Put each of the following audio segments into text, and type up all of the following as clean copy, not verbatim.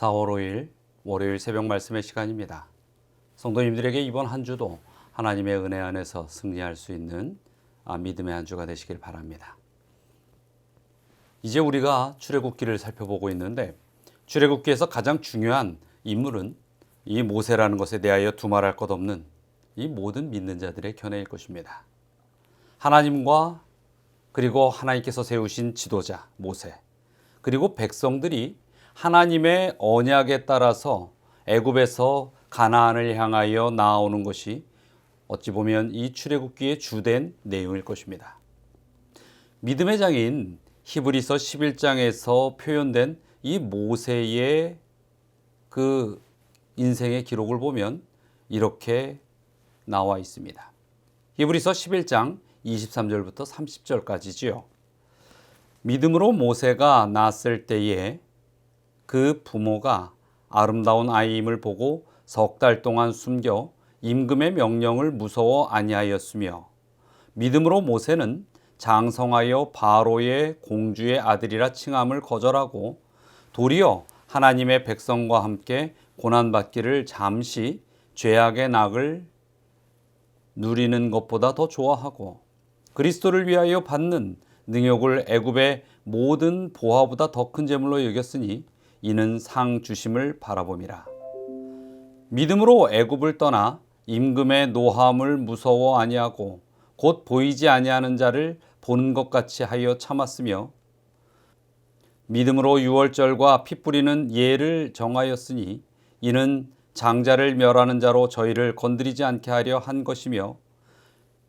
4월 5일 월요일 새벽 말씀의 시간입니다. 성도님들에게 이번 한 주도 하나님의 은혜 안에서 승리할 수 있는 믿음의 한 주가 되시길 바랍니다. 이제 우리가 출애굽기를 살펴보고 있는데 출애굽기에서 가장 중요한 인물은 이 모세라는 것에 대하여 두말할 것 없는 이 모든 믿는 자들의 견해일 것입니다. 하나님과 그리고 하나님께서 세우신 지도자 모세, 그리고 백성들이 하나님의 언약에 따라서 애굽에서 가나안을 향하여 나아오는 것이 어찌 보면 이 출애굽기의 주된 내용일 것입니다. 믿음의 장인 히브리서 11장에서 표현된 이 모세의 그 인생의 기록을 보면 이렇게 나와 있습니다. 히브리서 11장 23절부터 30절까지지요. 믿음으로 모세가 낳았을 때에 그 부모가 아름다운 아이임을 보고 석 달 동안 숨겨 임금의 명령을 무서워 아니하였으며, 믿음으로 모세는 장성하여 바로의 공주의 아들이라 칭함을 거절하고 도리어 하나님의 백성과 함께 고난받기를 잠시 죄악의 낙을 누리는 것보다 더 좋아하고 그리스도를 위하여 받는 능욕을 애굽의 모든 보화보다 더 큰 재물로 여겼으니 이는 상 주심을 바라봄이라. 믿음으로 애굽을 떠나 임금의 노함을 무서워 아니하고 곧 보이지 아니하는 자를 보는 것 같이 하여 참았으며, 믿음으로 유월절과 피 뿌리는 예를 정하였으니 이는 장자를 멸하는 자로 저희를 건드리지 않게 하려 한 것이며,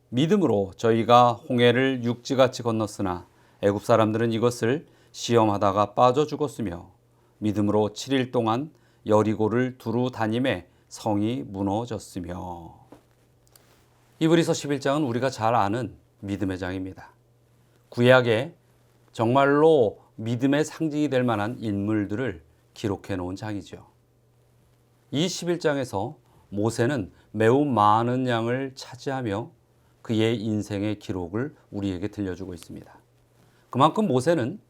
믿음으로 저희가 홍해를 육지같이 건넜으나 애굽 사람들은 이것을 시험하다가 빠져 죽었으며, 믿음으로 7일 동안 여리고를 두루 다님에 성이 무너졌으며. 히브리서 11장은 우리가 잘 아는 믿음의 장입니다. 구약에 정말로 믿음의 상징이 될 만한 인물들을 기록해 놓은 장이죠. 이 11장에서 모세는 매우 많은 양을 차지하며 그의 인생의 기록을 우리에게 들려주고 있습니다. 그만큼 모세는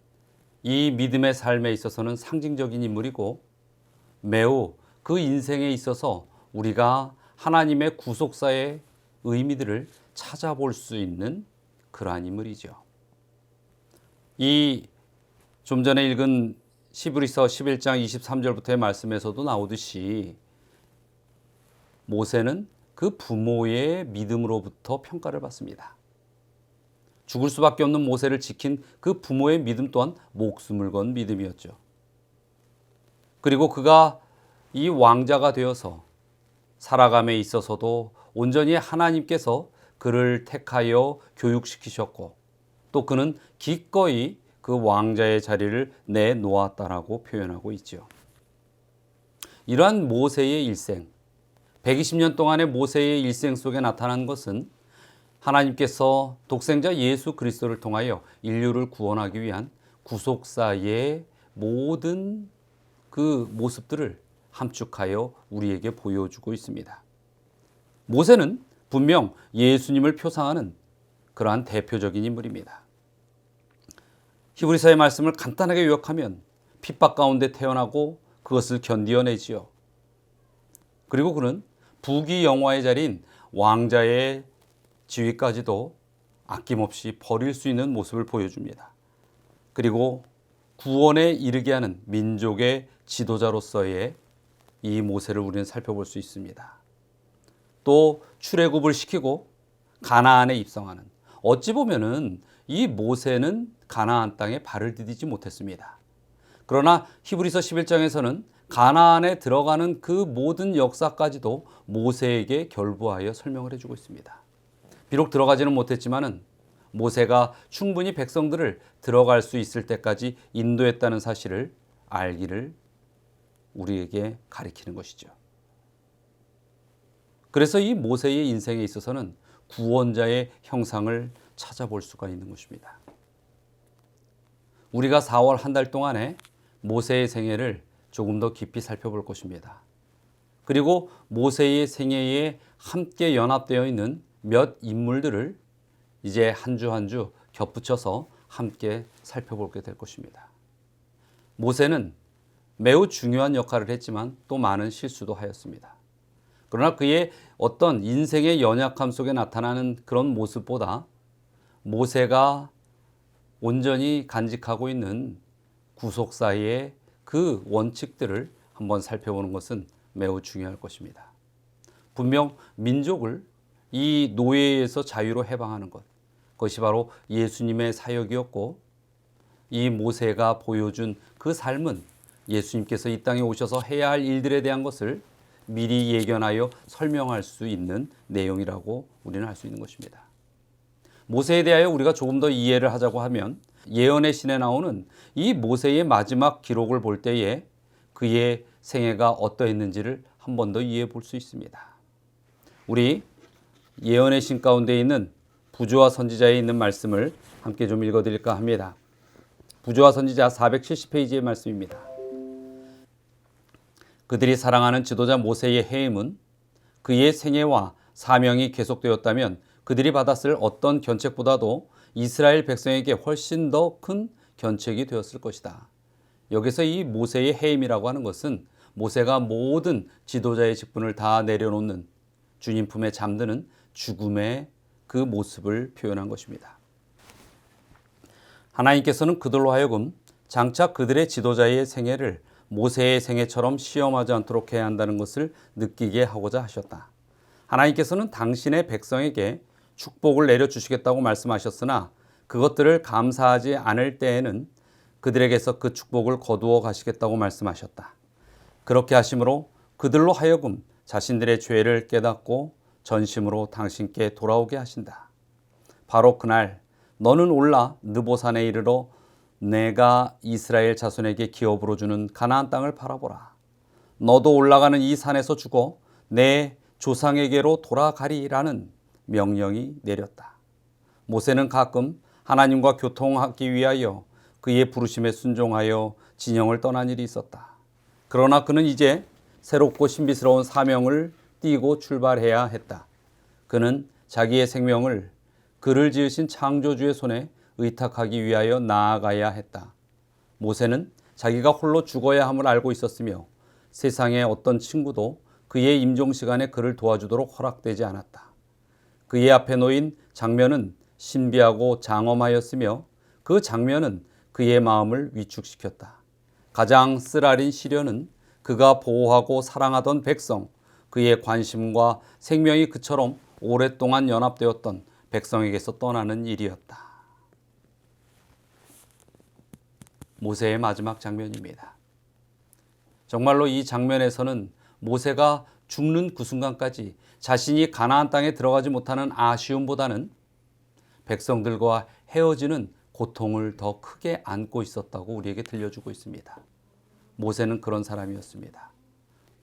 이 믿음의 삶에 있어서는 상징적인 인물이고 매우 그 인생에 있어서 우리가 하나님의 구속사의 의미들을 찾아볼 수 있는 그러한 인물이죠. 이 좀 전에 읽은 히브리서 11장 23절부터의 말씀에서도 나오듯이 모세는 그 부모의 믿음으로부터 평가를 받습니다. 죽을 수밖에 없는 모세를 지킨 그 부모의 믿음 또한 목숨을 건 믿음이었죠. 그리고 그가 이 왕자가 되어서 살아감에 있어서도 온전히 하나님께서 그를 택하여 교육시키셨고 또 그는 기꺼이 그 왕자의 자리를 내놓았다라고 표현하고 있죠. 이러한 모세의 일생, 120년 동안의 모세의 일생 속에 나타난 것은 하나님께서 독생자 예수 그리스도를 통하여 인류를 구원하기 위한 구속사의 모든 그 모습들을 함축하여 우리에게 보여주고 있습니다. 모세는 분명 예수님을 표상하는 그러한 대표적인 인물입니다. 히브리서의 말씀을 간단하게 요약하면 핍박 가운데 태어나고 그것을 견디어내지요. 그리고 그는 부귀영화의 자리인 왕자의 지위까지도 아낌없이 버릴 수 있는 모습을 보여줍니다. 그리고 구원에 이르게 하는 민족의 지도자로서의 이 모세를 우리는 살펴볼 수 있습니다. 또 출애굽을 시키고 가나안에 입성하는, 어찌 보면은 이 모세는 가나안 땅에 발을 디디지 못했습니다. 그러나 히브리서 11장에서는 가나안에 들어가는 그 모든 역사까지도 모세에게 결부하여 설명을 해주고 있습니다. 비록 들어가지는 못했지만은 모세가 충분히 백성들을 들어갈 수 있을 때까지 인도했다는 사실을 알기를 우리에게 가리키는 것이죠. 그래서 이 모세의 인생에 있어서는 구원자의 형상을 찾아볼 수가 있는 것입니다. 우리가 4월 한 달 동안에 모세의 생애를 조금 더 깊이 살펴볼 것입니다. 그리고 모세의 생애에 함께 연합되어 있는 몇 인물들을 이제 한 주 한 주 겹붙여서 함께 살펴보게 될 것입니다. 모세는 매우 중요한 역할을 했지만 또 많은 실수도 하였습니다. 그러나 그의 어떤 인생의 연약함 속에 나타나는 그런 모습보다 모세가 온전히 간직하고 있는 구속사의 그 원칙들을 한번 살펴보는 것은 매우 중요할 것입니다. 분명 민족을 이 노예에서 자유로 해방하는 것, 그것이 바로 예수님의 사역이었고, 이 모세가 보여준 그 삶은 예수님께서 이 땅에 오셔서 해야 할 일들에 대한 것을 미리 예견하여 설명할 수 있는 내용이라고 우리는 알 수 있는 것입니다. 모세에 대하여 우리가 조금 더 이해를 하자고 하면 예언의 신에 나오는 이 모세의 마지막 기록을 볼 때에 그의 생애가 어떠했는지를 한 번 더 이해해 볼 수 있습니다. 우리 예언의 신 가운데 있는 부조와 선지자에 있는 말씀을 함께 좀 읽어드릴까 합니다. 부조와 선지자 470페이지의 말씀입니다. 그들이 사랑하는 지도자 모세의 해임은 그의 생애와 사명이 계속되었다면 그들이 받았을 어떤 견책보다도 이스라엘 백성에게 훨씬 더 큰 견책이 되었을 것이다. 여기서 이 모세의 해임이라고 하는 것은 모세가 모든 지도자의 직분을 다 내려놓는 주님 품에 잠드는 죽음의 그 모습을 표현한 것입니다. 하나님께서는 그들로 하여금 장차 그들의 지도자의 생애를 모세의 생애처럼 시험하지 않도록 해야 한다는 것을 느끼게 하고자 하셨다. 하나님께서는 당신의 백성에게 축복을 내려주시겠다고 말씀하셨으나 그것들을 감사하지 않을 때에는 그들에게서 그 축복을 거두어 가시겠다고 말씀하셨다. 그렇게 하심으로 그들로 하여금 자신들의 죄를 깨닫고 전심으로 당신께 돌아오게 하신다. 바로 그날 너는 올라 느보산에 이르러 내가 이스라엘 자손에게 기업으로 주는 가나안 땅을 바라보라. 너도 올라가는 이 산에서 죽어 내 조상에게로 돌아가리라는 명령이 내렸다. 모세는 가끔 하나님과 교통하기 위하여 그의 부르심에 순종하여 진영을 떠난 일이 있었다. 그러나 그는 이제 새롭고 신비스러운 사명을 띠고 출발해야 했다. 그는 자기의 생명을 그를 지으신 창조주의 손에 의탁하기 위하여 나아가야 했다. 모세는 자기가 홀로 죽어야 함을 알고 있었으며 세상의 어떤 친구도 그의 임종 시간에 그를 도와주도록 허락되지 않았다. 그의 앞에 놓인 장면은 신비하고 장엄하였으며 그 장면은 그의 마음을 위축시켰다. 가장 쓰라린 시련은 그가 보호하고 사랑하던 백성, 그의 관심과 생명이 그처럼 오랫동안 연합되었던 백성에게서 떠나는 일이었다. 모세의 마지막 장면입니다. 정말로 이 장면에서는 모세가 죽는 그 순간까지 자신이 가나안 땅에 들어가지 못하는 아쉬움보다는 백성들과 헤어지는 고통을 더 크게 안고 있었다고 우리에게 들려주고 있습니다. 모세는 그런 사람이었습니다.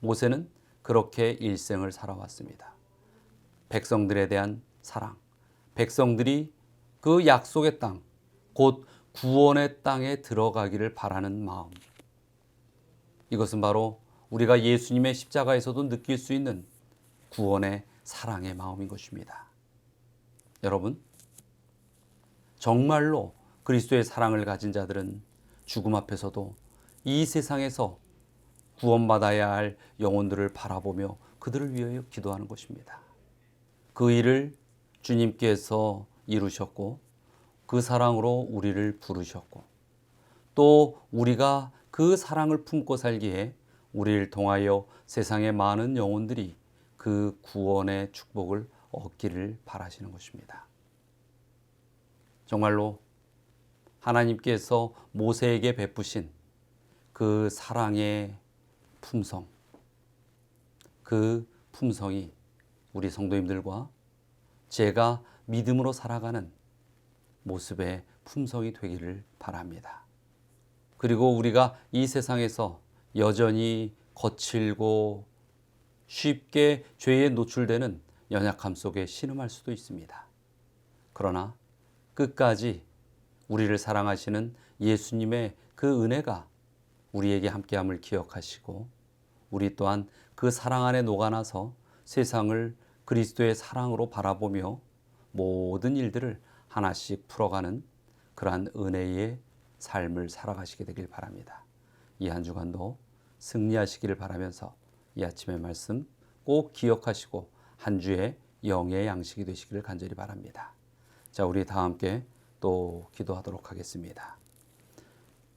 모세는 그렇게 일생을 살아왔습니다. 백성들에 대한 사랑, 백성들이 그 약속의 땅, 곧 구원의 땅에 들어가기를 바라는 마음. 이것은 바로 우리가 예수님의 십자가에서도 느낄 수 있는 구원의 사랑의 마음인 것입니다. 여러분, 정말로 그리스도의 사랑을 가진 자들은 죽음 앞에서도 이 세상에서 구원받아야 할 영혼들을 바라보며 그들을 위하여 기도하는 것입니다. 그 일을 주님께서 이루셨고 그 사랑으로 우리를 부르셨고 또 우리가 그 사랑을 품고 살기에 우리를 통하여 세상의 많은 영혼들이 그 구원의 축복을 얻기를 바라시는 것입니다. 정말로 하나님께서 모세에게 베푸신 그 사랑의 품성, 그 품성이 우리 성도님들과 제가 믿음으로 살아가는 모습의 품성이 되기를 바랍니다. 그리고 우리가 이 세상에서 여전히 거칠고 쉽게 죄에 노출되는 연약함 속에 신음할 수도 있습니다. 그러나 끝까지 우리를 사랑하시는 예수님의 그 은혜가 우리에게 함께함을 기억하시고 우리 또한 그 사랑 안에 녹아나서 세상을 그리스도의 사랑으로 바라보며 모든 일들을 하나씩 풀어가는 그러한 은혜의 삶을 살아가시게 되길 바랍니다. 이 한 주간도 승리하시기를 바라면서 이 아침의 말씀 꼭 기억하시고 한 주의 영의 양식이 되시기를 간절히 바랍니다. 자, 우리 다 함께 또 기도하도록 하겠습니다.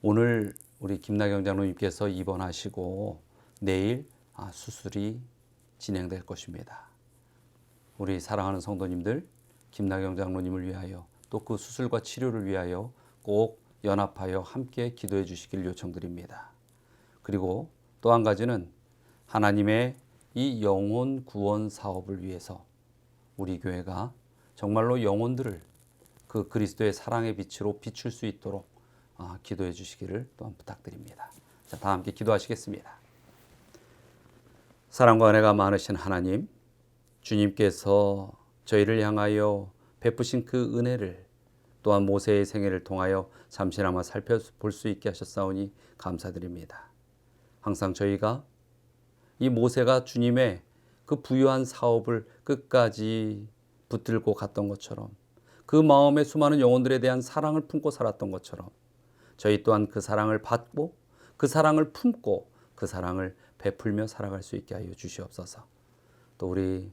오늘 우리 김나경 장로님께서 입원하시고 내일 수술이 진행될 것입니다. 우리 사랑하는 성도님들, 김나경 장로님을 위하여 또 그 수술과 치료를 위하여 꼭 연합하여 함께 기도해 주시길 요청드립니다. 그리고 또 한 가지는 하나님의 이 영혼 구원 사업을 위해서 우리 교회가 정말로 영혼들을 그 그리스도의 사랑의 빛으로 비출 수 있도록 기도해 주시기를 또한 부탁드립니다. 자, 다 함께 기도하시겠습니다. 사랑과 은혜가 많으신 하나님, 주님께서 저희를 향하여 베푸신 그 은혜를 또한 모세의 생애를 통하여 잠시나마 살펴볼 수 있게 하셨사오니 감사드립니다. 항상 저희가 이 모세가 주님의 그 부유한 사업을 끝까지 붙들고 갔던 것처럼 그 마음에 수많은 영혼들에 대한 사랑을 품고 살았던 것처럼 저희 또한 그 사랑을 받고 그 사랑을 품고 그 사랑을 베풀며 살아갈 수 있게 하여 주시옵소서. 또 우리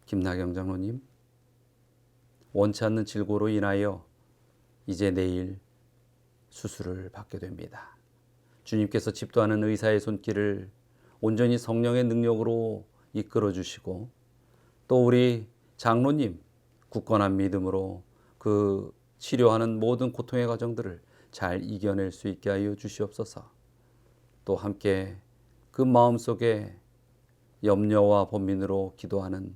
김나경 장로님 원치 않는 질고로 인하여 이제 내일 수술을 받게 됩니다. 주님께서 집도하는 의사의 손길을 온전히 성령의 능력으로 이끌어 주시고 또 우리 장로님 굳건한 믿음으로 그 치료하는 모든 고통의 과정들을 잘 이겨낼 수 있게 하여 주시옵소서. 또 함께 그 마음속에 염려와 번민으로 기도하는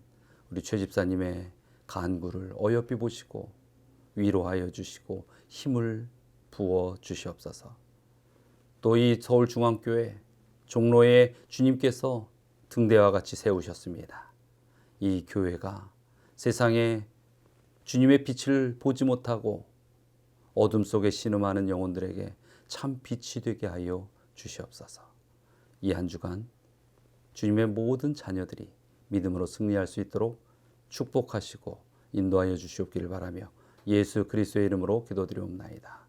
우리 최 집사님의 간구를 어여삐 보시고 위로하여 주시고 힘을 부어 주시옵소서. 또 이 서울중앙교회 종로에 주님께서 등대와 같이 세우셨습니다. 이 교회가 세상에 주님의 빛을 보지 못하고 어둠 속에 신음하는 영혼들에게 참 빛이 되게 하여 주시옵소서. 이 한 주간 주님의 모든 자녀들이 믿음으로 승리할 수 있도록 축복하시고 인도하여 주시옵기를 바라며 예수 그리스도의 이름으로 기도드리옵나이다.